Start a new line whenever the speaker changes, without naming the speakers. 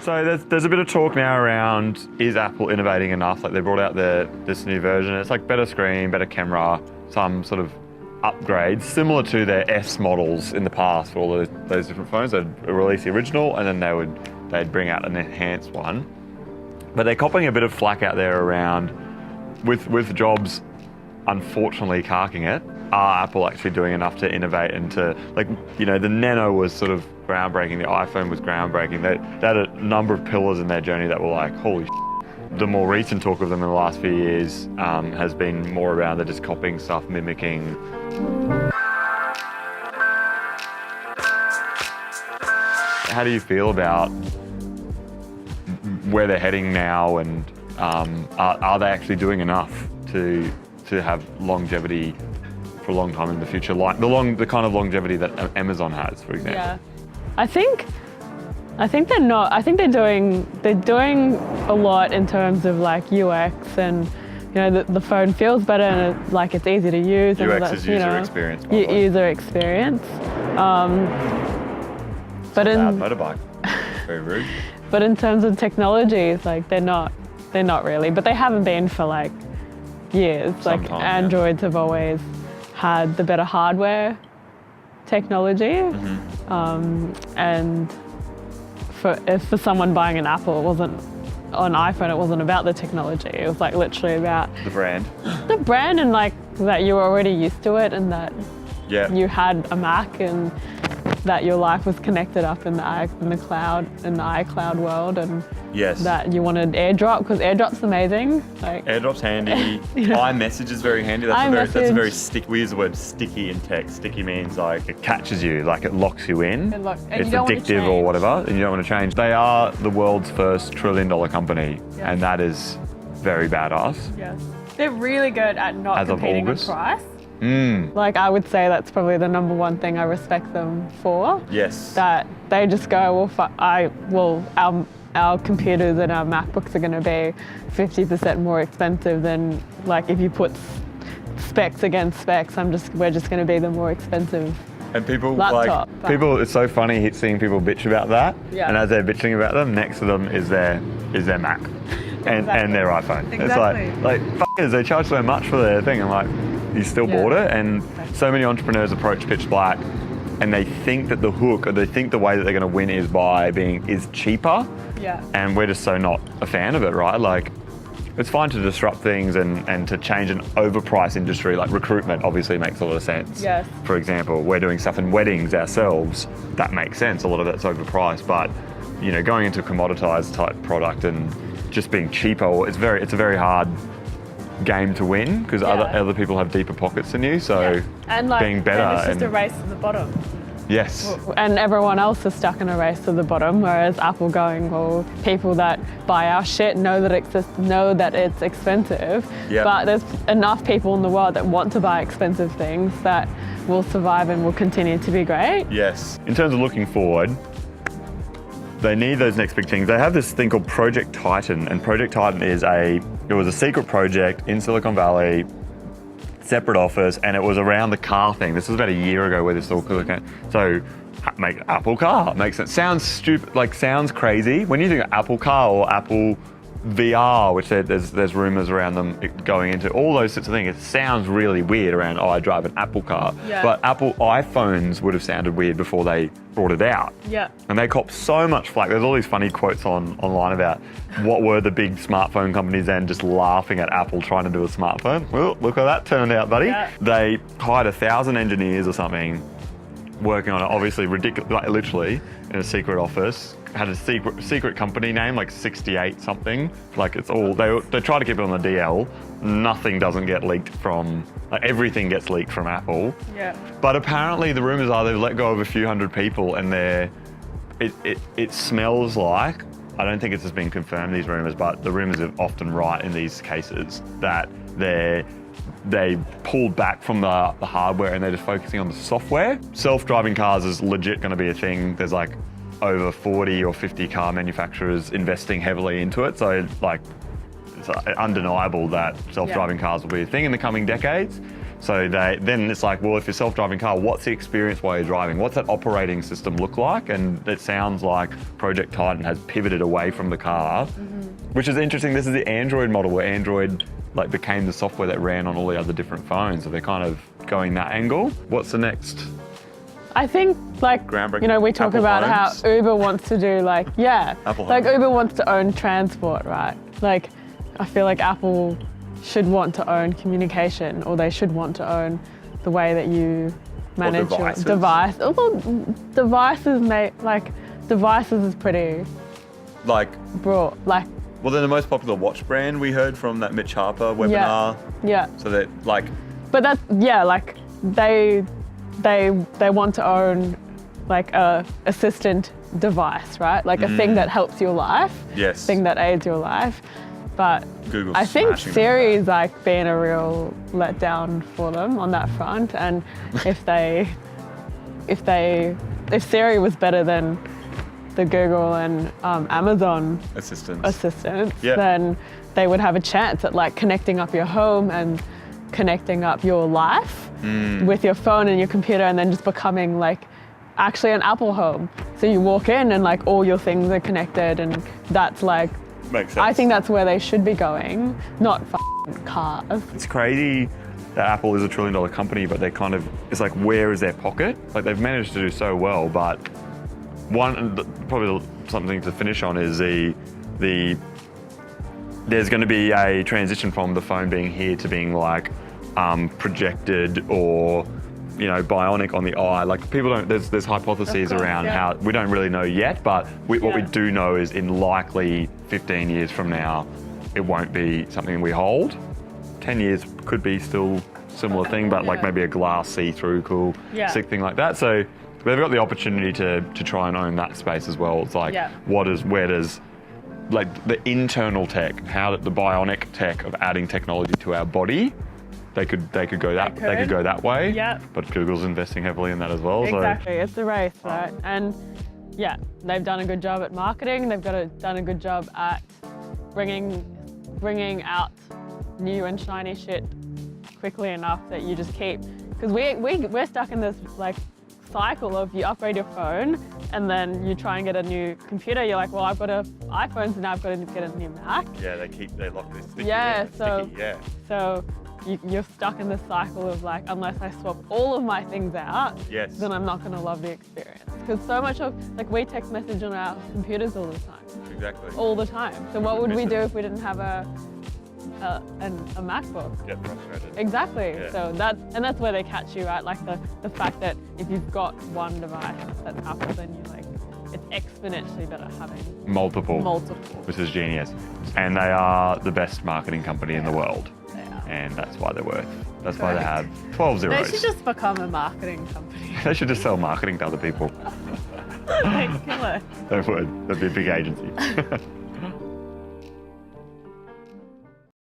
So there's a bit of talk now around, is Apple innovating enough? Like they brought out this new version. It's like better screen, better camera, some sort of upgrades, similar to their S models in the past for all those different phones. They'd release the original and then they'd bring out an enhanced one. But they're copying a bit of flack out there around, with Jobs unfortunately carking it, are Apple actually doing enough to innovate and to, like, the Nano was sort of groundbreaking, the iPhone was groundbreaking. They had a number of pillars in their journey that were like, holy shit. The more recent talk of them in the last few years has been more around the just copying stuff, mimicking. How do you feel about where they're heading now, and are they actually doing enough to have longevity for a long time in the future, like the kind of longevity that Amazon has, for example?
Yeah, I think they're not. I think they're doing a lot in terms of like UX, and the phone feels better and it's easy to use.
UX is user experience.
User experience. But in
motorbike, very rude.
But in terms of technologies, they're not really. But they haven't been for years. Androids have always had the better hardware technology, and for someone buying an Apple, it wasn't on iPhone. It wasn't about the technology. It was literally about
the brand,
and that you were already used to it, and that you had a Mac, and that your life was connected up in the cloud, in the iCloud world, and that you wanted AirDrop because AirDrop's amazing.
AirDrop's handy. iMessage is very handy. That's a very sticky. We use the word sticky in tech. Sticky means it catches you, it locks you in. It's addictive or whatever, and you don't want to change. They are the world's first $1 trillion company, and that is very badass.
Yes, they're really good at not competing on price. I would say that's probably the number one thing I respect them for.
Yes.
That they just go, our computers and our MacBooks are going to be 50% more expensive than if you put specs against specs. We're just going to be the more expensive.
And people
laptop,
it's so funny seeing people bitch about that. Yeah. And as they're bitching about them, next to them is their Mac and their iPhone.
Exactly.
It's fuckers, they charge so much for their thing. I'm you still bought it, and so many entrepreneurs approach Pitch Black and they think that the hook, or they think the way that they're going to win is cheaper.
Yeah.
And we're just so not a fan of it, right? It's fine to disrupt things and to change an overpriced industry, like recruitment obviously makes a lot of sense.
Yes.
For example, we're doing stuff in weddings ourselves, that makes sense, a lot of that's overpriced, but going into a commoditized type product and just being cheaper, it's a very hard game to win because other people have deeper pockets than you, so
and
being better.
And it's just a race to the bottom.
Yes.
And everyone else is stuck in a race to the bottom, whereas Apple going, people that buy our shit know that it's expensive, but there's enough people in the world that want to buy expensive things that will survive and will continue to be great.
Yes. In terms of looking forward, they need those next big things. They have this thing called Project Titan, and Project Titan it was a secret project in Silicon Valley, separate office, and it was around the car thing. This was about a year ago where this all came. So, make Apple Car. Makes it sounds stupid, sounds crazy. When you think of Apple Car or Apple VR, which there's rumors around them going into, all those sorts of things, it sounds really weird around, I drive an Apple car.
Yeah.
But Apple iPhones would have sounded weird before they brought it out.
Yeah.
And they cop so much flack. There's all these funny quotes online about what were the big smartphone companies then just laughing at Apple trying to do a smartphone. Well, look how that turned out, buddy.
Yeah.
They hired 1,000 engineers or something working on it, obviously ridiculous, literally in a secret office. Had a secret company name, 68 something. It's all, they try to keep it on the DL. Nothing doesn't get leaked from, everything gets leaked from Apple.
Yeah.
But apparently the rumors are they've let go of a few hundred people, and it smells like, I don't think it's just been confirmed, these rumors, but the rumors are often right in these cases, that they pulled back from the hardware and they're just focusing on the software. Self-driving cars is legit going to be a thing. There's over 40 or 50 car manufacturers investing heavily into it. So it's undeniable that self-driving cars will be a thing in the coming decades. So then it's like, well, if you're a self-driving car, what's the experience while you're driving? What's that operating system look like? And it sounds like Project Titan has pivoted away from the car, which is interesting. This is the Android model where Android like became the software that ran on all the other different phones. So they're kind of going that angle. What's the next?
I think, like,
Groundbreaking.
you know, we talk
Apple
about
phones.
how Uber wants to do, like,
Apple
like
phones.
Uber wants to own transport, right? Like, I feel like Apple should want to own communication, or they should want to own the way that you manage your
devices.
device. Although devices is pretty
Like,
broad, like,
well, they're the most popular watch brand we heard from that Mitch Harper webinar.
yeah.
So that like,
But that's, yeah, like, they want to own like a assistant device, right? Like a thing that helps your life,
yes,
thing that aids your life. But
Google's
I think
smashing
Siri
that.
is like being a real letdown for them on that front. And if Siri was better than the Google and Amazon assistants, then they would have a chance at like connecting up your home and connecting up your life with your phone and your computer, and then just becoming like actually an Apple home. So you walk in and like all your things are connected, and that's like,
Makes sense.
I think that's where they should be going, not cars.
It's crazy that Apple is $1 trillion company, but they're kind of, it's like, where is their pocket? Like they've managed to do so well, but probably something to finish on is there's going to be a transition from the phone being here to being like projected or, you know, bionic on the eye. Like people don't, there's hypotheses around how, we don't really know yet, but what we do know is in likely 15 years from now, it won't be something we hold. 10 years could be still similar thing, but like maybe a glass see-through cool sick thing like that. So they've got the opportunity to try and own that space as well. It's like, where does like the internal tech, how the bionic tech of adding technology to our body, they could go that way.
Yeah.
But Google's investing heavily in that as well.
Exactly, it's a race, right? And yeah, they've done a good job at marketing. They've done a good job at bringing out new and shiny shit quickly enough that you just keep, because we're stuck in this like cycle of you upgrade your phone and then you try and get a new computer. You're like, well, I've got an iPhone, so now I've got to get a new Mac.
Yeah, they lock this sticky.
So you're stuck in this cycle of like, unless I swap all of my things out, then I'm not going to love the experience. Because so much of, like, we text message on our computers all the time.
Exactly.
All the time. So what would we do if we didn't have a MacBook?
Get frustrated.
Exactly.
Yeah.
So that's where they catch you, right? Like the fact that if you've got one device that's Apple, then you like, it's exponentially better having
multiple, which is genius. And they are the best marketing company in the world.
They are.
And that's why they're that's why they have 12 zeros.
They should just become a marketing company.
They should just sell marketing to other people.
They'd kill it.
They would. That'd be a big agency.